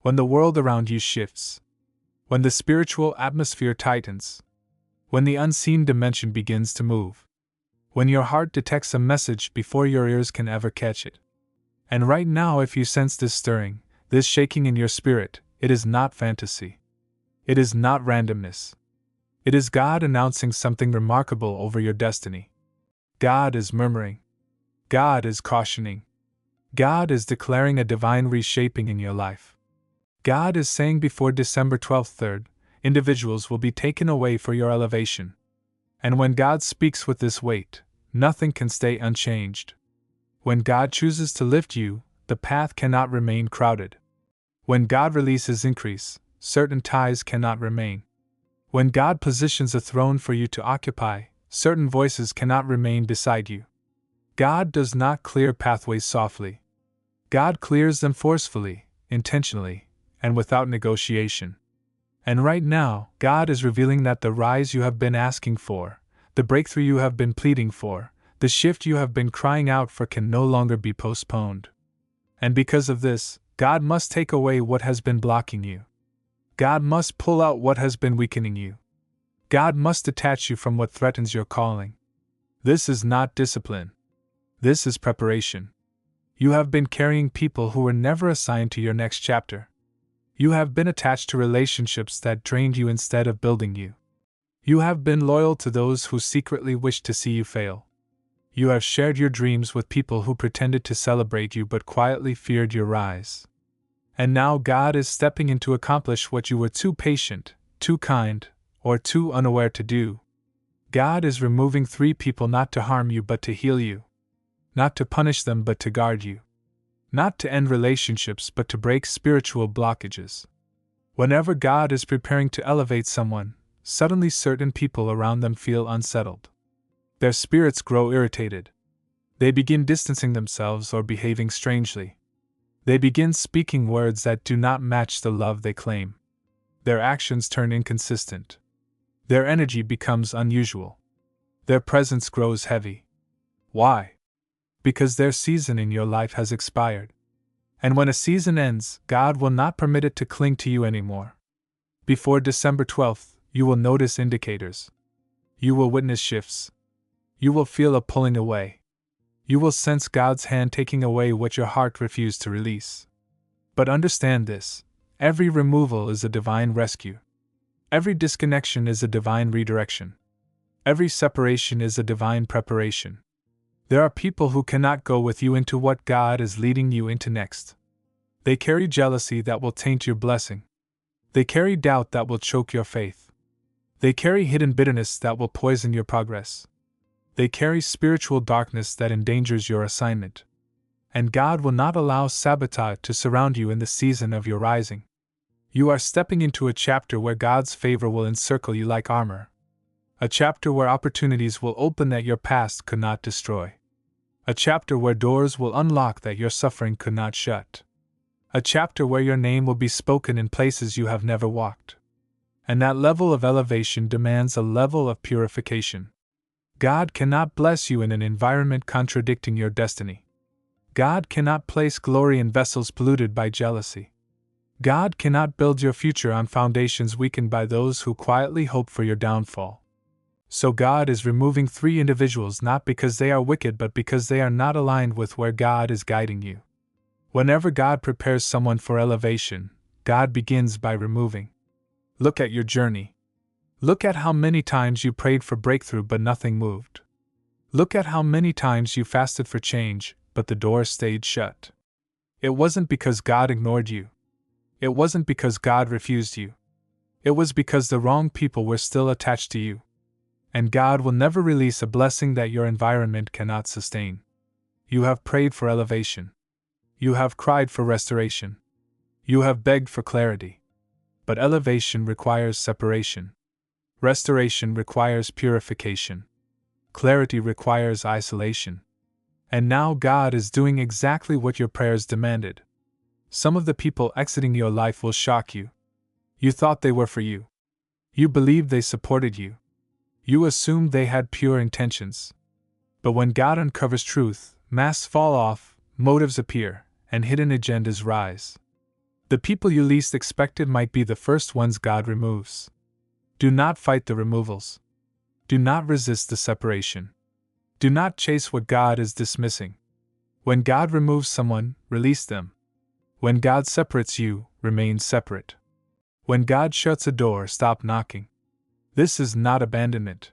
When the world around you shifts. When the spiritual atmosphere tightens. When the unseen dimension begins to move. When your heart detects a message before your ears can ever catch it. And right now, if you sense this stirring, this shaking in your spirit, it is not fantasy. It is not randomness. It is God announcing something remarkable over your destiny. God is murmuring. God is cautioning. God is declaring a divine reshaping in your life. God is saying before December 12th, 3rd, individuals will be taken away for your elevation. And when God speaks with this weight, nothing can stay unchanged. When God chooses to lift you, the path cannot remain crowded. When God releases increase, certain ties cannot remain. When God positions a throne for you to occupy, certain voices cannot remain beside you. God does not clear pathways softly. God clears them forcefully, intentionally, and without negotiation. And right now, God is revealing that the rise you have been asking for, the breakthrough you have been pleading for, the shift you have been crying out for can no longer be postponed. And because of this, God must take away what has been blocking you. God must pull out what has been weakening you. God must detach you from what threatens your calling. This is not discipline. This is preparation. You have been carrying people who were never assigned to your next chapter. You have been attached to relationships that drained you instead of building you. You have been loyal to those who secretly wished to see you fail. You have shared your dreams with people who pretended to celebrate you but quietly feared your rise. And now God is stepping in to accomplish what you were too patient, too kind, or too unaware to do. God is removing 3 people not to harm you but to heal you. Not to punish them but to guard you. Not to end relationships but to break spiritual blockages. Whenever God is preparing to elevate someone, suddenly certain people around them feel unsettled. Their spirits grow irritated. They begin distancing themselves or behaving strangely. They begin speaking words that do not match the love they claim. Their actions turn inconsistent. Their energy becomes unusual. Their presence grows heavy. Why? Because their season in your life has expired. And when a season ends, God will not permit it to cling to you anymore. Before December 12th, you will notice indicators. You will witness shifts. You will feel a pulling away. You will sense God's hand taking away what your heart refused to release. But understand this: every removal is a divine rescue. Every disconnection is a divine redirection. Every separation is a divine preparation. There are people who cannot go with you into what God is leading you into next. They carry jealousy that will taint your blessing. They carry doubt that will choke your faith. They carry hidden bitterness that will poison your progress. They carry spiritual darkness that endangers your assignment. And God will not allow sabotage to surround you in the season of your rising. You are stepping into a chapter where God's favor will encircle you like armor. A chapter where opportunities will open that your past could not destroy. A chapter where doors will unlock that your suffering could not shut. A chapter where your name will be spoken in places you have never walked. And that level of elevation demands a level of purification. God cannot bless you in an environment contradicting your destiny. God cannot place glory in vessels polluted by jealousy. God cannot build your future on foundations weakened by those who quietly hope for your downfall. So God is removing 3 individuals not because they are wicked but because they are not aligned with where God is guiding you. Whenever God prepares someone for elevation, God begins by removing. Look at your journey. Look at how many times you prayed for breakthrough but nothing moved. Look at how many times you fasted for change, but the door stayed shut. It wasn't because God ignored you. It wasn't because God refused you. It was because the wrong people were still attached to you. And God will never release a blessing that your environment cannot sustain. You have prayed for elevation. You have cried for restoration. You have begged for clarity. But elevation requires separation. Restoration requires purification. Clarity requires isolation. And now God is doing exactly what your prayers demanded. Some of the people exiting your life will shock you. You thought they were for you. You believed they supported you. You assumed they had pure intentions. But when God uncovers truth, masks fall off, motives appear, and hidden agendas rise. The people you least expected might be the first ones God removes. Do not fight the removals. Do not resist the separation. Do not chase what God is dismissing. When God removes someone, release them. When God separates you, remain separate. When God shuts a door, stop knocking. This is not abandonment.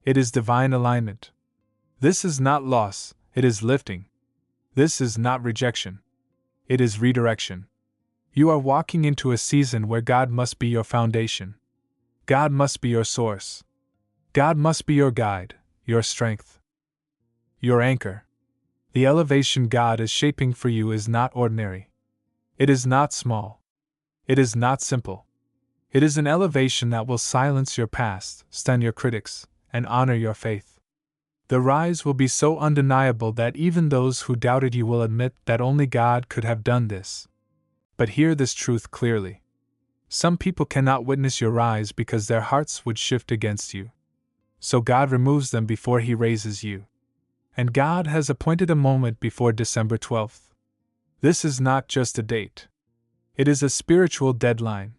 It is divine alignment. This is not loss, it is lifting. This is not rejection. It is redirection. You are walking into a season where God must be your foundation. God must be your source. God must be your guide, your strength, your anchor. The elevation God is shaping for you is not ordinary. It is not small. It is not simple. It is an elevation that will silence your past, stun your critics, and honor your faith. The rise will be so undeniable that even those who doubted you will admit that only God could have done this. But hear this truth clearly. Some people cannot witness your rise because their hearts would shift against you. So God removes them before He raises you. And God has appointed a moment before December 12th. This is not just a date. It is a spiritual deadline.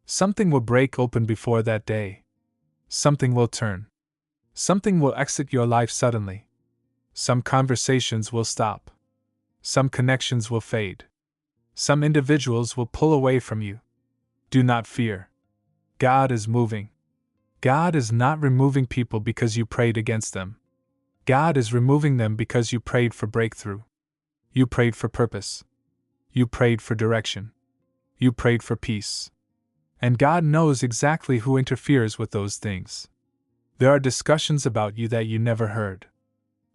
Something will break open before that day. Something will turn. Something will exit your life suddenly. Some conversations will stop. Some connections will fade. Some individuals will pull away from you. Do not fear. God is moving. God is not removing people because you prayed against them. God is removing them because you prayed for breakthrough. You prayed for purpose. You prayed for direction. You prayed for peace. And God knows exactly who interferes with those things. There are discussions about you that you never heard.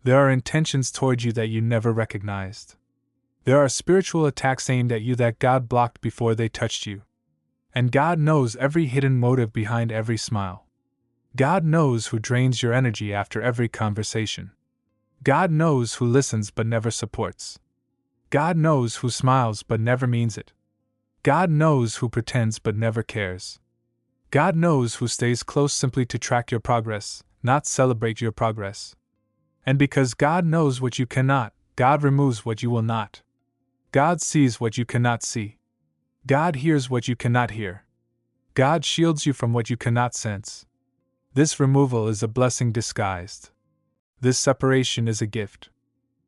There are intentions toward you that you never recognized. There are spiritual attacks aimed at you that God blocked before they touched you. And God knows every hidden motive behind every smile. God knows who drains your energy after every conversation. God knows who listens but never supports. God knows who smiles but never means it. God knows who pretends but never cares. God knows who stays close simply to track your progress, not celebrate your progress. And because God knows what you cannot, God removes what you will not. God sees what you cannot see. God hears what you cannot hear. God shields you from what you cannot sense. This removal is a blessing disguised. This separation is a gift.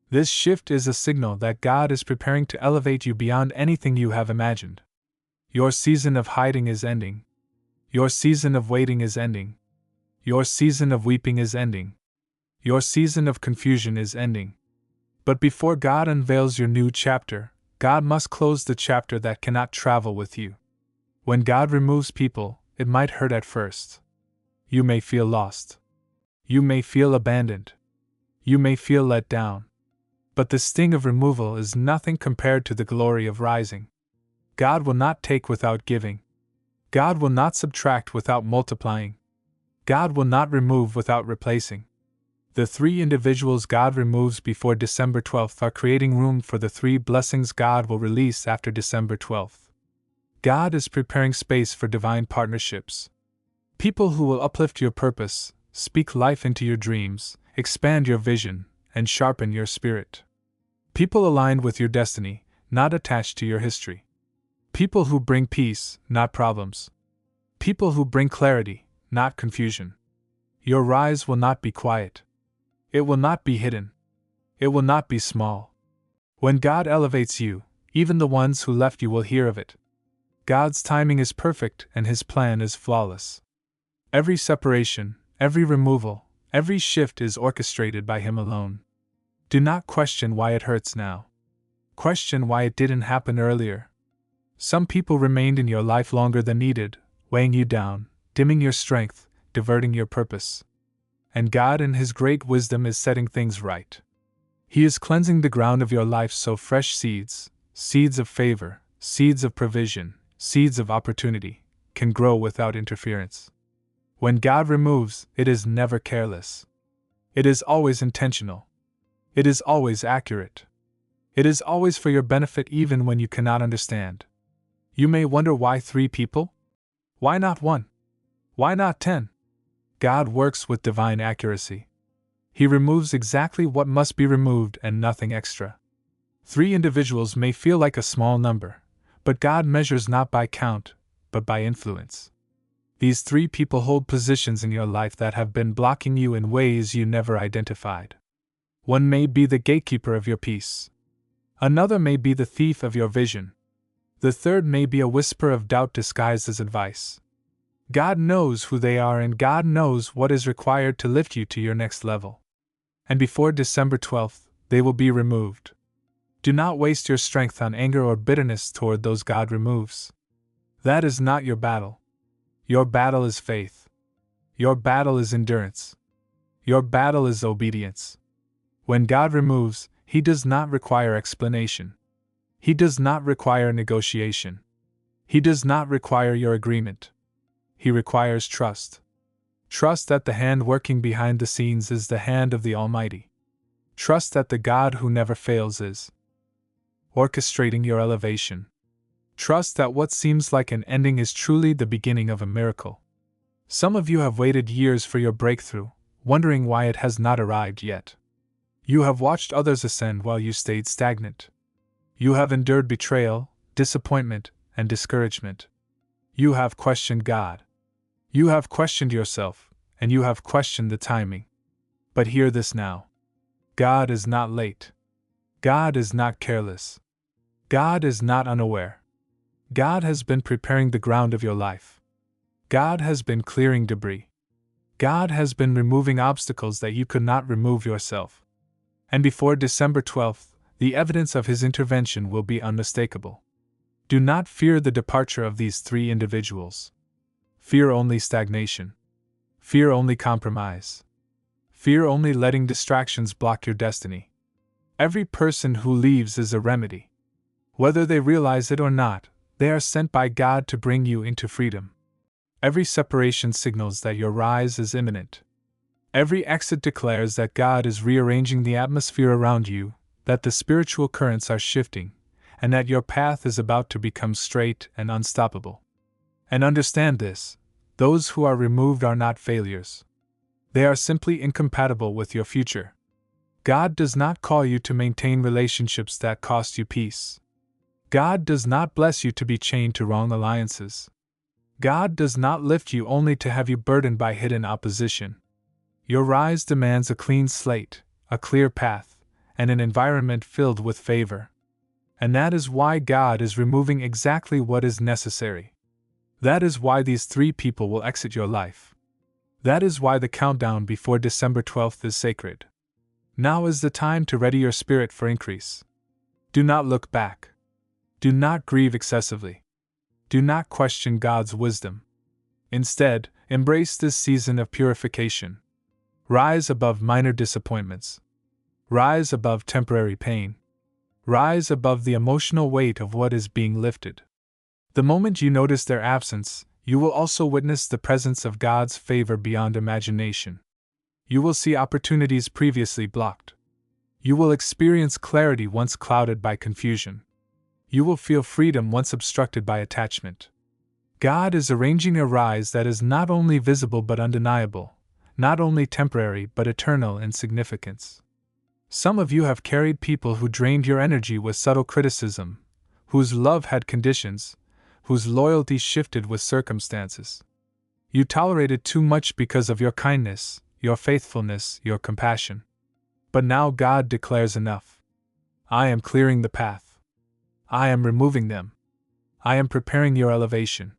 This shift is a signal that God is preparing to elevate you beyond anything you have imagined. Your season of hiding is ending. Your season of waiting is ending. Your season of weeping is ending. Your season of confusion is ending. But before God unveils your new chapter, God must close the chapter that cannot travel with you. When God removes people, it might hurt at first. You may feel lost. You may feel abandoned. You may feel let down. But the sting of removal is nothing compared to the glory of rising. God will not take without giving. God will not subtract without multiplying. God will not remove without replacing. The three individuals God removes before December 12th are creating room for the three blessings God will release after December 12th. God is preparing space for divine partnerships. People who will uplift your purpose, speak life into your dreams, expand your vision, and sharpen your spirit. People aligned with your destiny, not attached to your history. People who bring peace, not problems. People who bring clarity, not confusion. Your rise will not be quiet. It will not be hidden. It will not be small. When God elevates you, even the ones who left you will hear of it. God's timing is perfect and His plan is flawless. Every separation, every removal, every shift is orchestrated by Him alone. Do not question why it hurts now. Question why it didn't happen earlier. Some people remained in your life longer than needed, weighing you down, dimming your strength, diverting your purpose. And God in His great wisdom is setting things right. He is cleansing the ground of your life so fresh seeds, seeds of favor, seeds of provision, seeds of opportunity, can grow without interference. When God removes, it is never careless. It is always intentional. It is always accurate. It is always for your benefit even when you cannot understand. You may wonder why 3 people? Why not 1? Why not 10? God works with divine accuracy. He removes exactly what must be removed and nothing extra. 3 individuals may feel like a small number, But God measures not by count, but by influence. These three people hold positions in your life that have been blocking you in ways you never identified. One may be the gatekeeper of your peace. Another may be the thief of your vision. The third may be a whisper of doubt disguised as advice. God knows who they are, and God knows what is required to lift you to your next level. And before December 12th, they will be removed. Do not waste your strength on anger or bitterness toward those God removes. That is not your battle. Your battle is faith. Your battle is endurance. Your battle is obedience. When God removes, He does not require explanation. He does not require negotiation. He does not require your agreement. He requires trust. Trust that the hand working behind the scenes is the hand of the Almighty. Trust that the God who never fails is orchestrating your elevation. Trust that what seems like an ending is truly the beginning of a miracle. Some of you have waited years for your breakthrough, wondering why it has not arrived yet. You have watched others ascend while you stayed stagnant. You have endured betrayal, disappointment, and discouragement. You have questioned God. You have questioned yourself, and you have questioned the timing. But hear this now. God is not late. God is not careless. God is not unaware. God has been preparing the ground of your life. God has been clearing debris. God has been removing obstacles that you could not remove yourself. And before December 12th, the evidence of His intervention will be unmistakable. Do not fear the departure of these three individuals. Fear only stagnation. Fear only compromise. Fear only letting distractions block your destiny. Every person who leaves is a remedy. Whether they realize it or not, they are sent by God to bring you into freedom. Every separation signals that your rise is imminent. Every exit declares that God is rearranging the atmosphere around you, that the spiritual currents are shifting, and that your path is about to become straight and unstoppable. And understand this: those who are removed are not failures. They are simply incompatible with your future. God does not call you to maintain relationships that cost you peace. God does not bless you to be chained to wrong alliances. God does not lift you only to have you burdened by hidden opposition. Your rise demands a clean slate, a clear path, and an environment filled with favor. And that is why God is removing exactly what is necessary. That is why these three people will exit your life. That is why the countdown before December 12th is sacred. Now is the time to ready your spirit for increase. Do not look back. Do not grieve excessively. Do not question God's wisdom. Instead, embrace this season of purification. Rise above minor disappointments. Rise above temporary pain. Rise above the emotional weight of what is being lifted. The moment you notice their absence, you will also witness the presence of God's favor beyond imagination. You will see opportunities previously blocked. You will experience clarity once clouded by confusion. You will feel freedom once obstructed by attachment. God is arranging a rise that is not only visible but undeniable, not only temporary but eternal in significance. Some of you have carried people who drained your energy with subtle criticism, whose love had conditions, whose loyalty shifted with circumstances. You tolerated too much because of your kindness, your faithfulness, your compassion. But now God declares enough. I am clearing the path. I am removing them. I am preparing your elevation.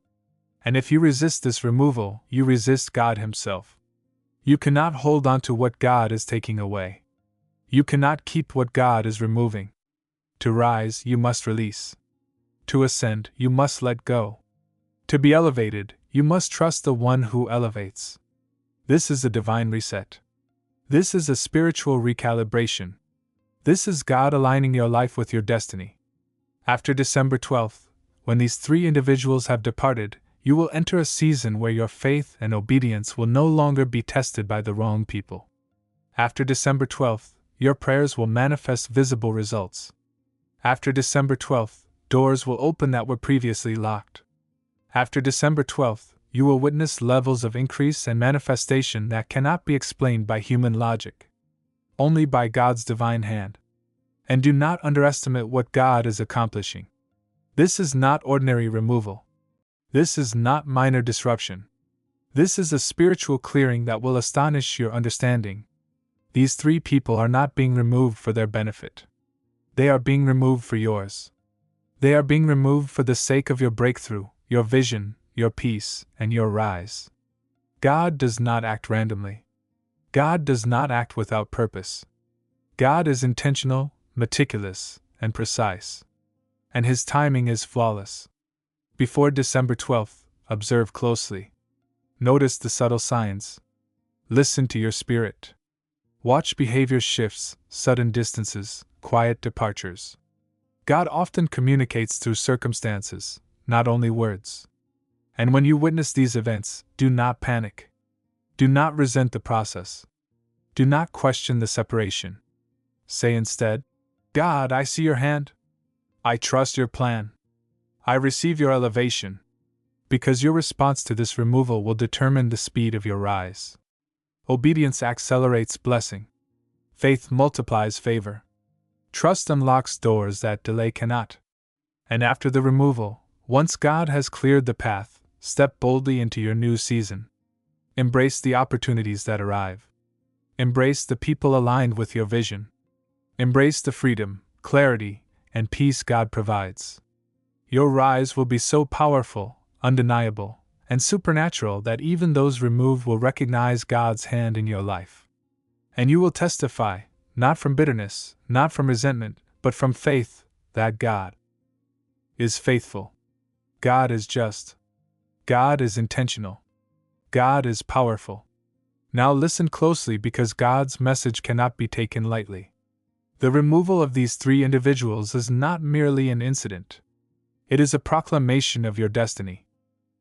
And if you resist this removal, you resist God Himself. You cannot hold on to what God is taking away. You cannot keep what God is removing. To rise, you must release. To ascend, you must let go. To be elevated, you must trust the one who elevates. This is a divine reset. This is a spiritual recalibration. This is God aligning your life with your destiny. After December 12th, when these three individuals have departed, you will enter a season where your faith and obedience will no longer be tested by the wrong people. After December 12th, your prayers will manifest visible results. After December 12th, doors will open that were previously locked. After December 12th, you will witness levels of increase and manifestation that cannot be explained by human logic. Only by God's divine hand. And do not underestimate what God is accomplishing. This is not ordinary removal. This is not minor disruption. This is a spiritual clearing that will astonish your understanding. These three people are not being removed for their benefit. They are being removed for yours. They are being removed for the sake of your breakthrough, your vision, your peace, and your rise. God does not act randomly. God does not act without purpose. God is intentional, meticulous, and precise. And His timing is flawless. Before December 12th, observe closely. Notice the subtle signs. Listen to your spirit. Watch behavior shifts, sudden distances, quiet departures. God often communicates through circumstances, not only words. And when you witness these events, do not panic. Do not resent the process. Do not question the separation. Say instead, God, I see your hand. I trust your plan. I receive your elevation. Because your response to this removal will determine the speed of your rise. Obedience accelerates blessing. Faith multiplies favor. Trust unlocks doors that delay cannot. And after the removal, once God has cleared the path, step boldly into your new season. Embrace the opportunities that arrive. Embrace the people aligned with your vision. Embrace the freedom, clarity, and peace God provides. Your rise will be so powerful, undeniable, and supernatural that even those removed will recognize God's hand in your life. And you will testify, not from bitterness, not from resentment, but from faith, that God is faithful. God is just. God is intentional. God is powerful. Now listen closely because God's message cannot be taken lightly. The removal of these three individuals is not merely an incident. It is a proclamation of your destiny.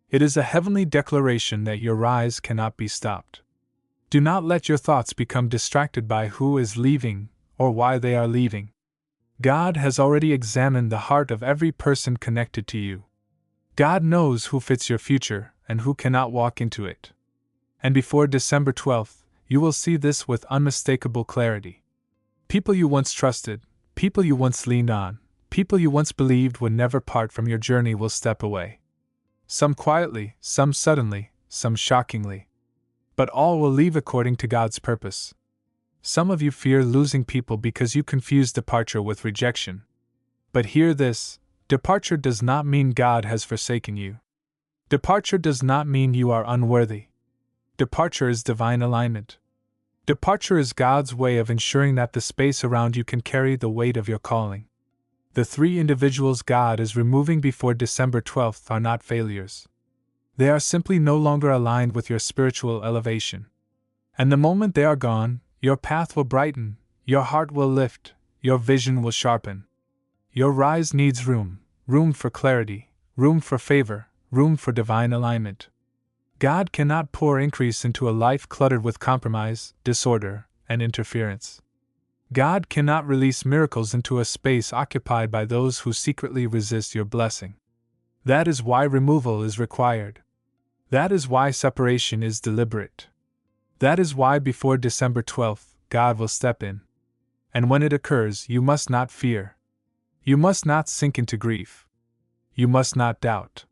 It is a heavenly declaration that your rise cannot be stopped. Do not let your thoughts become distracted by who is leaving or why they are leaving. God has already examined the heart of every person connected to you. God knows who fits your future and who cannot walk into it. And before December 12th, you will see this with unmistakable clarity. People you once trusted, people you once leaned on, people you once believed would never part from your journey will step away. Some quietly, some suddenly, some shockingly. But all will leave according to God's purpose. Some of you fear losing people because you confuse departure with rejection. But hear this, departure does not mean God has forsaken you. Departure does not mean you are unworthy. Departure is divine alignment. Departure is God's way of ensuring that the space around you can carry the weight of your calling. The three individuals God is removing before December 12th are not failures. They are simply no longer aligned with your spiritual elevation. And the moment they are gone, your path will brighten, your heart will lift, your vision will sharpen. Your rise needs room for clarity, room for favor, room for divine alignment. God cannot pour increase into a life cluttered with compromise, disorder, and interference. God cannot release miracles into a space occupied by those who secretly resist your blessing. That is why removal is required. That is why separation is deliberate. That is why before December 12th, God will step in. And when it occurs, you must not fear. You must not sink into grief. You must not doubt.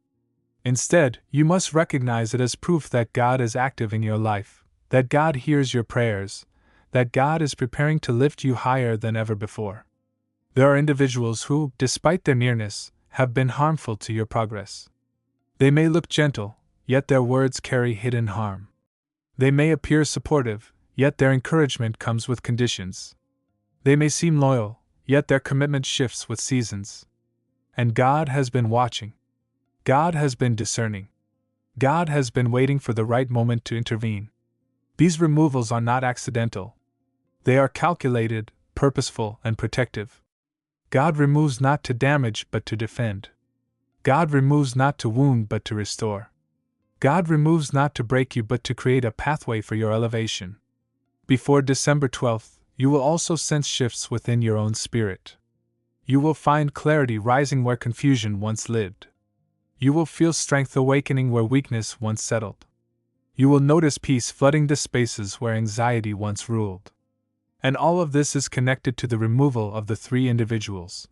Instead, you must recognize it as proof that God is active in your life, that God hears your prayers, that God is preparing to lift you higher than ever before. There are individuals who, despite their nearness, have been harmful to your progress. They may look gentle, yet their words carry hidden harm. They may appear supportive, yet their encouragement comes with conditions. They may seem loyal, yet their commitment shifts with seasons. And God has been watching. God has been discerning. God has been waiting for the right moment to intervene. These removals are not accidental. They are calculated, purposeful, and protective. God removes not to damage but to defend. God removes not to wound but to restore. God removes not to break you but to create a pathway for your elevation. Before December 12th, you will also sense shifts within your own spirit. You will find clarity rising where confusion once lived. You will feel strength awakening where weakness once settled. You will notice peace flooding the spaces where anxiety once ruled. And all of this is connected to the removal of the three individuals.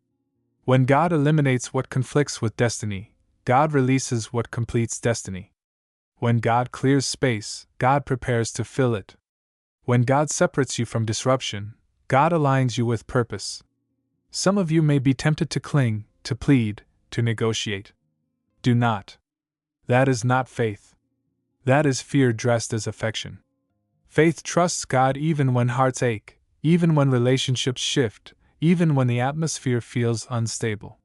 When God eliminates what conflicts with destiny, God releases what completes destiny. When God clears space, God prepares to fill it. When God separates you from disruption, God aligns you with purpose. Some of you may be tempted to cling, to plead, to negotiate. Do not. That is not faith. That is fear dressed as affection. Faith trusts God even when hearts ache, even when relationships shift, even when the atmosphere feels unstable.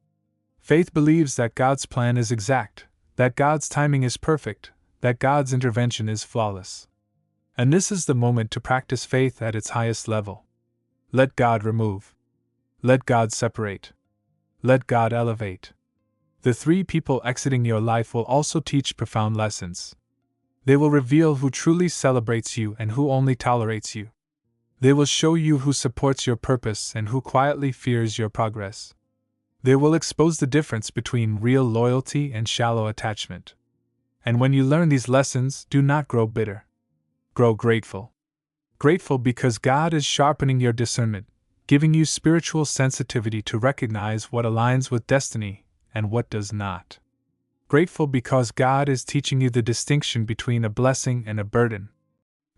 Faith believes that God's plan is exact, that God's timing is perfect, that God's intervention is flawless. And this is the moment to practice faith at its highest level. Let God remove. Let God separate. Let God elevate. The 3 people exiting your life will also teach profound lessons. They will reveal who truly celebrates you and who only tolerates you. They will show you who supports your purpose and who quietly fears your progress. They will expose the difference between real loyalty and shallow attachment. And when you learn these lessons, do not grow bitter. Grow grateful. Grateful because God is sharpening your discernment, giving you spiritual sensitivity to recognize what aligns with destiny and what does not. Grateful because God is teaching you the distinction between a blessing and a burden.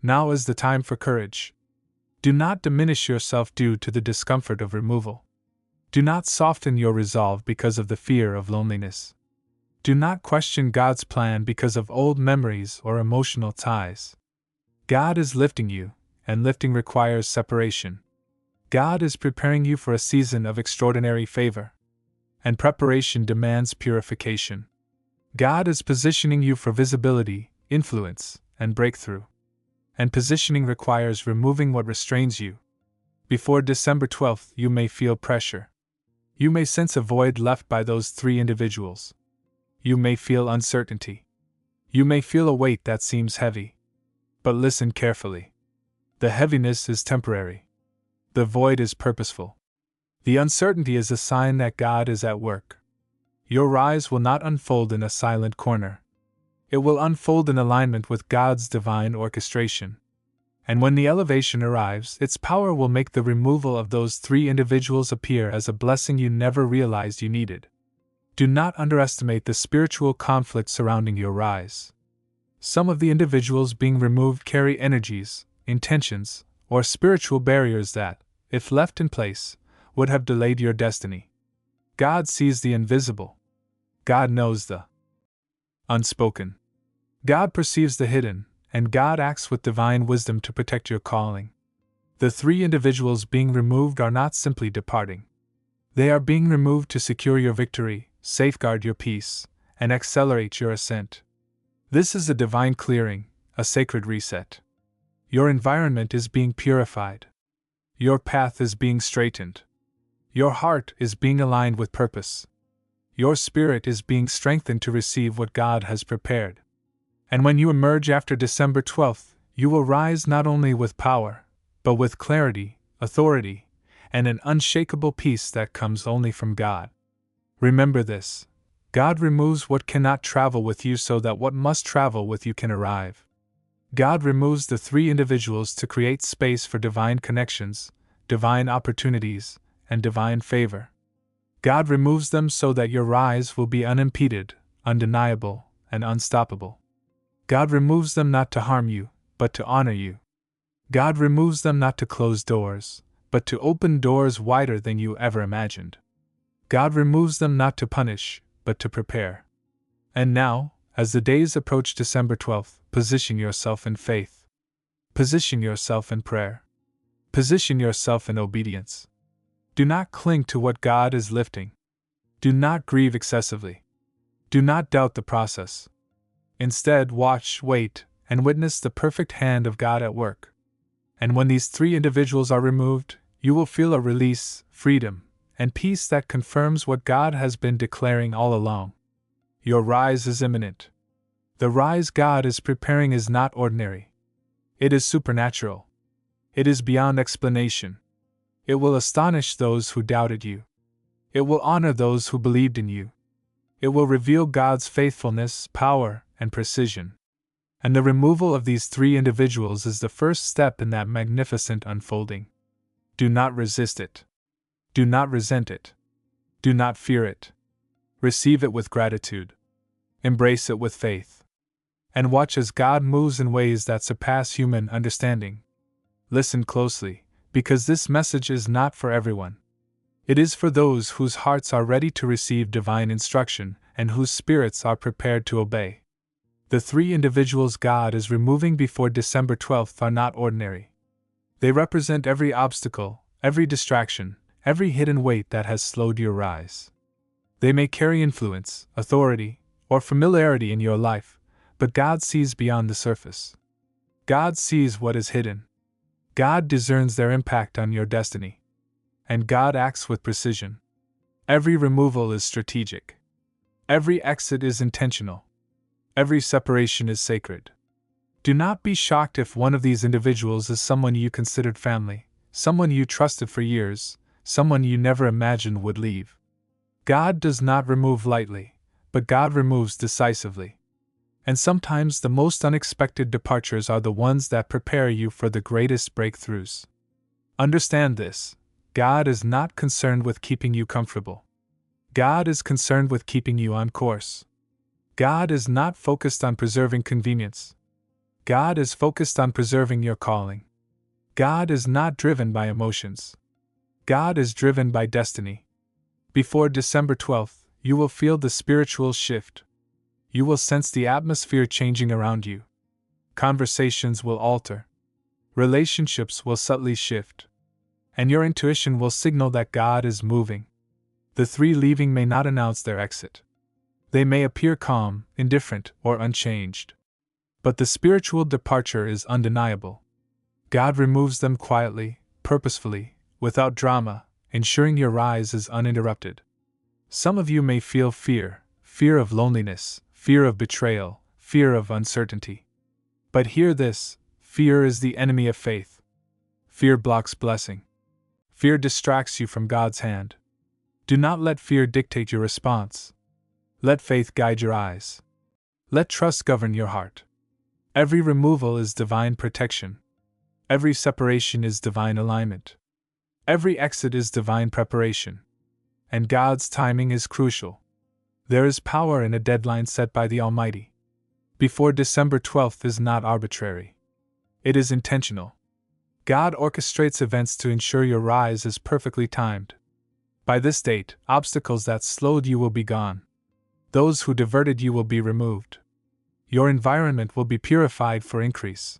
Now is the time for courage. Do not diminish yourself due to the discomfort of removal. Do not soften your resolve because of the fear of loneliness. Do not question God's plan because of old memories or emotional ties. God is lifting you, and lifting requires separation. God is preparing you for a season of extraordinary favor. And preparation demands purification. God is positioning you for visibility, influence, and breakthrough. And positioning requires removing what restrains you. Before December 12th, you may feel pressure. You may sense a void left by those 3 individuals. You may feel uncertainty. You may feel a weight that seems heavy. But listen carefully. The heaviness is temporary. The void is purposeful. The uncertainty is a sign that God is at work. Your rise will not unfold in a silent corner. It will unfold in alignment with God's divine orchestration. And when the elevation arrives, its power will make the removal of those 3 individuals appear as a blessing you never realized you needed. Do not underestimate the spiritual conflict surrounding your rise. Some of the individuals being removed carry energies, intentions, or spiritual barriers that, if left in place, would have delayed your destiny. God sees the invisible. God knows the unspoken. God perceives the hidden, and God acts with divine wisdom to protect your calling. The 3 individuals being removed are not simply departing. They are being removed to secure your victory, safeguard your peace, and accelerate your ascent. This is a divine clearing, a sacred reset. Your environment is being purified. Your path is being straightened. Your heart is being aligned with purpose. Your spirit is being strengthened to receive what God has prepared. And when you emerge after December 12th, you will rise not only with power, but with clarity, authority, and an unshakable peace that comes only from God. Remember this: God removes what cannot travel with you so that what must travel with you can arrive. God removes the 3 individuals to create space for divine connections, divine opportunities, and divine favor. God removes them so that your rise will be unimpeded, undeniable, and unstoppable. God removes them not to harm you, but to honor you. God removes them not to close doors, but to open doors wider than you ever imagined. God removes them not to punish, but to prepare. And now, as the days approach December 12th, position yourself in faith. Position yourself in prayer. Position yourself in obedience. Do not cling to what God is lifting. Do not grieve excessively. Do not doubt the process. Instead, watch, wait, and witness the perfect hand of God at work. And when these 3 individuals are removed, you will feel a release, freedom, and peace that confirms what God has been declaring all along. Your rise is imminent. The rise God is preparing is not ordinary. It is supernatural. It is beyond explanation. It will astonish those who doubted you. It will honor those who believed in you. It will reveal God's faithfulness, power, and precision. And the removal of these 3 individuals is the first step in that magnificent unfolding. Do not resist it. Do not resent it. Do not fear it. Receive it with gratitude. Embrace it with faith. And watch as God moves in ways that surpass human understanding. Listen closely, because this message is not for everyone. It is for those whose hearts are ready to receive divine instruction and whose spirits are prepared to obey. The three individuals God is removing before December 12th are not ordinary. They represent every obstacle, every distraction, every hidden weight that has slowed your rise. They may carry influence, authority, or familiarity in your life, but God sees beyond the surface. God sees what is hidden. God discerns their impact on your destiny. And God acts with precision. Every removal is strategic. Every exit is intentional. Every separation is sacred. Do not be shocked if one of these individuals is someone you considered family, someone you trusted for years, someone you never imagined would leave. God does not remove lightly, but God removes decisively. And sometimes the most unexpected departures are the ones that prepare you for the greatest breakthroughs. Understand this: God is not concerned with keeping you comfortable. God is concerned with keeping you on course. God is not focused on preserving convenience. God is focused on preserving your calling. God is not driven by emotions. God is driven by destiny. Before December 12th, you will feel the spiritual shift. You will sense the atmosphere changing around you. Conversations will alter. Relationships will subtly shift. And your intuition will signal that God is moving. The three leaving may not announce their exit. They may appear calm, indifferent, or unchanged. But the spiritual departure is undeniable. God removes them quietly, purposefully, without drama, ensuring your rise is uninterrupted. Some of you may feel fear of loneliness, fear of betrayal, fear of uncertainty. But hear this: fear is the enemy of faith. Fear blocks blessing. Fear distracts you from God's hand. Do not let fear dictate your response. Let faith guide your eyes. Let trust govern your heart. Every removal is divine protection. Every separation is divine alignment. Every exit is divine preparation. And God's timing is crucial. There is power in a deadline set by the Almighty. Before December 12th is not arbitrary. It is intentional. God orchestrates events to ensure your rise is perfectly timed. By this date, obstacles that slowed you will be gone. Those who diverted you will be removed. Your environment will be purified for increase.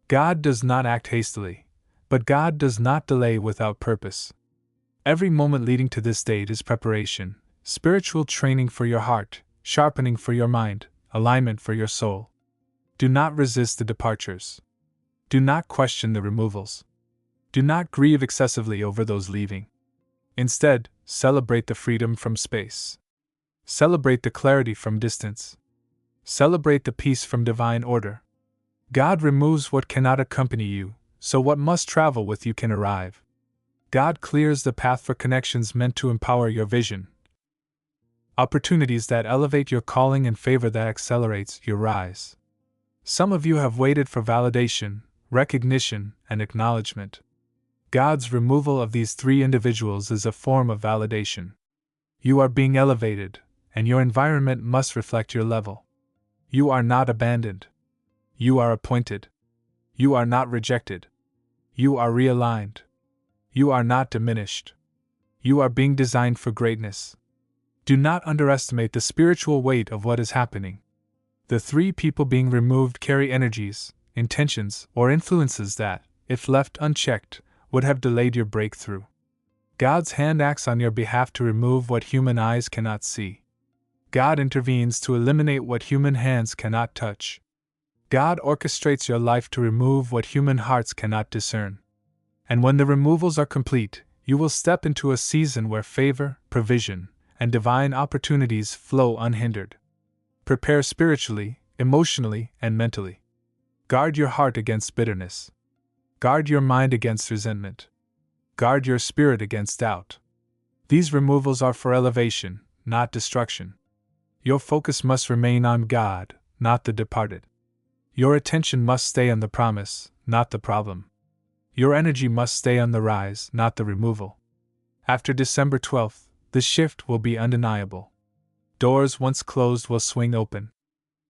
God does not act hastily, but God does not delay without purpose. Every moment leading to this date is preparation, spiritual training for your heart, sharpening for your mind, alignment for your soul. Do not resist the departures. Do not question the removals. Do not grieve excessively over those leaving. Instead, celebrate the freedom from space. Celebrate the clarity from distance. Celebrate the peace from divine order. God removes what cannot accompany you, so what must travel with you can arrive. God clears the path for connections meant to empower your vision. Opportunities that elevate your calling and favor that accelerates your rise. Some of you have waited for validation, recognition, and acknowledgement. God's removal of these three individuals is a form of validation. You are being elevated, and your environment must reflect your level. You are not abandoned. You are appointed. You are not rejected. You are realigned. You are not diminished. You are being designed for greatness. Do not underestimate the spiritual weight of what is happening. The three people being removed carry energies, intentions, or influences that, if left unchecked, would have delayed your breakthrough. God's hand acts on your behalf to remove what human eyes cannot see. God intervenes to eliminate what human hands cannot touch. God orchestrates your life to remove what human hearts cannot discern. And when the removals are complete, you will step into a season where favor, provision, and divine opportunities flow unhindered. Prepare spiritually, emotionally, and mentally. Guard your heart against bitterness. Guard your mind against resentment. Guard your spirit against doubt. These removals are for elevation, not destruction. Your focus must remain on God, not the departed. Your attention must stay on the promise, not the problem. Your energy must stay on the rise, not the removal. After December 12th, the shift will be undeniable. Doors once closed will swing open.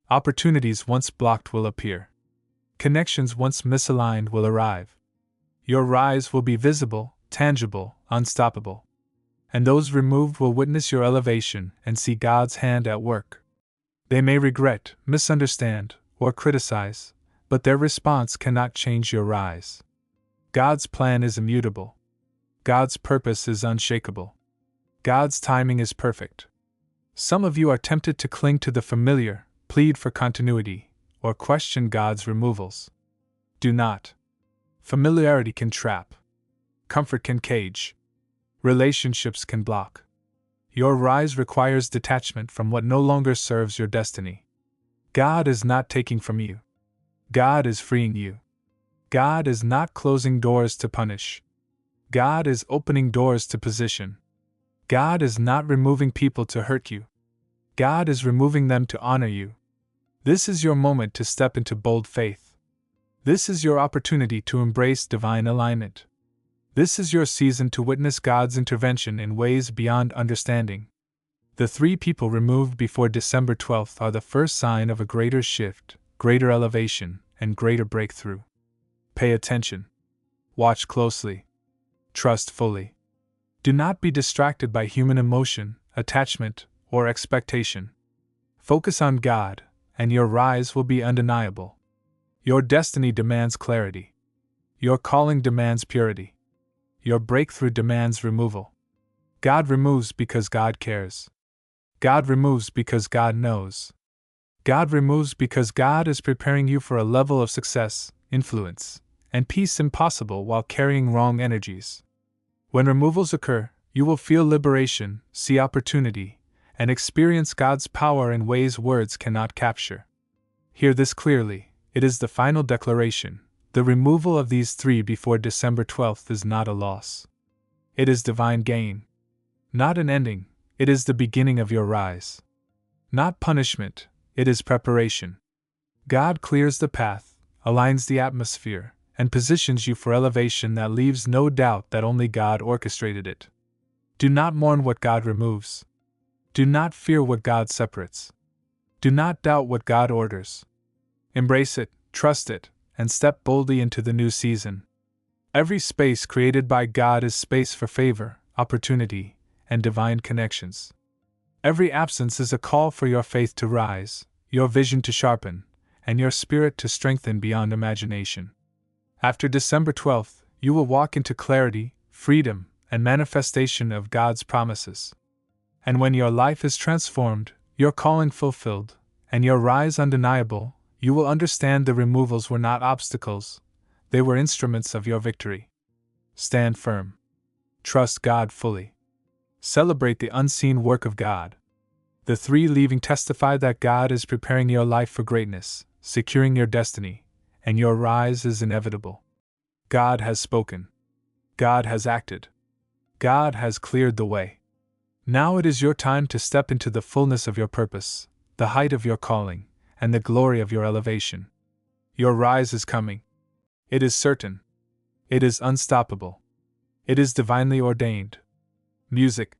Opportunities once blocked will appear. Connections once misaligned will arrive. Your rise will be visible, tangible, unstoppable. And those removed will witness your elevation and see God's hand at work. They may regret, misunderstand, or criticize, but their response cannot change your rise. God's plan is immutable. God's purpose is unshakable. God's timing is perfect. Some of you are tempted to cling to the familiar, plead for continuity, or question God's removals. Do not. Familiarity can trap. Comfort can cage. Relationships can block. Your rise requires detachment from what no longer serves your destiny. God is not taking from you. God is freeing you. God is not closing doors to punish. God is opening doors to position. God is not removing people to hurt you. God is removing them to honor you. This is your moment to step into bold faith. This is your opportunity to embrace divine alignment. This is your season to witness God's intervention in ways beyond understanding. The 3 people removed before December 12th are the first sign of a greater shift, greater elevation, and greater breakthrough. Pay attention. Watch closely. Trust fully. Do not be distracted by human emotion, attachment, or expectation. Focus on God, and your rise will be undeniable. Your destiny demands clarity. Your calling demands purity. Your breakthrough demands removal. God removes because God cares. God removes because God knows. God removes because God is preparing you for a level of success, influence, and peace impossible while carrying wrong energies. When removals occur, you will feel liberation, see opportunity, and experience God's power in ways words cannot capture. Hear this clearly, it is the final declaration. The removal of these 3 before December 12th is not a loss. It is divine gain. Not an ending, it is the beginning of your rise. Not punishment, it is preparation. God clears the path, aligns the atmosphere, and positions you for elevation that leaves no doubt that only God orchestrated it. Do not mourn what God removes. Do not fear what God separates. Do not doubt what God orders. Embrace it, trust it, and step boldly into the new season. Every space created by God is space for favor, opportunity, and divine connections. Every absence is a call for your faith to rise, your vision to sharpen, and your spirit to strengthen beyond imagination. After December 12th, you will walk into clarity, freedom, and manifestation of God's promises. And when your life is transformed, your calling fulfilled, and your rise undeniable, you will understand the removals were not obstacles, they were instruments of your victory. Stand firm. Trust God fully. Celebrate the unseen work of God. The 3 leaving testify that God is preparing your life for greatness, securing your destiny, and your rise is inevitable. God has spoken. God has acted. God has cleared the way. Now it is your time to step into the fullness of your purpose, the height of your calling, and the glory of your elevation. Your rise is coming. It is certain. It is unstoppable. It is divinely ordained. Music.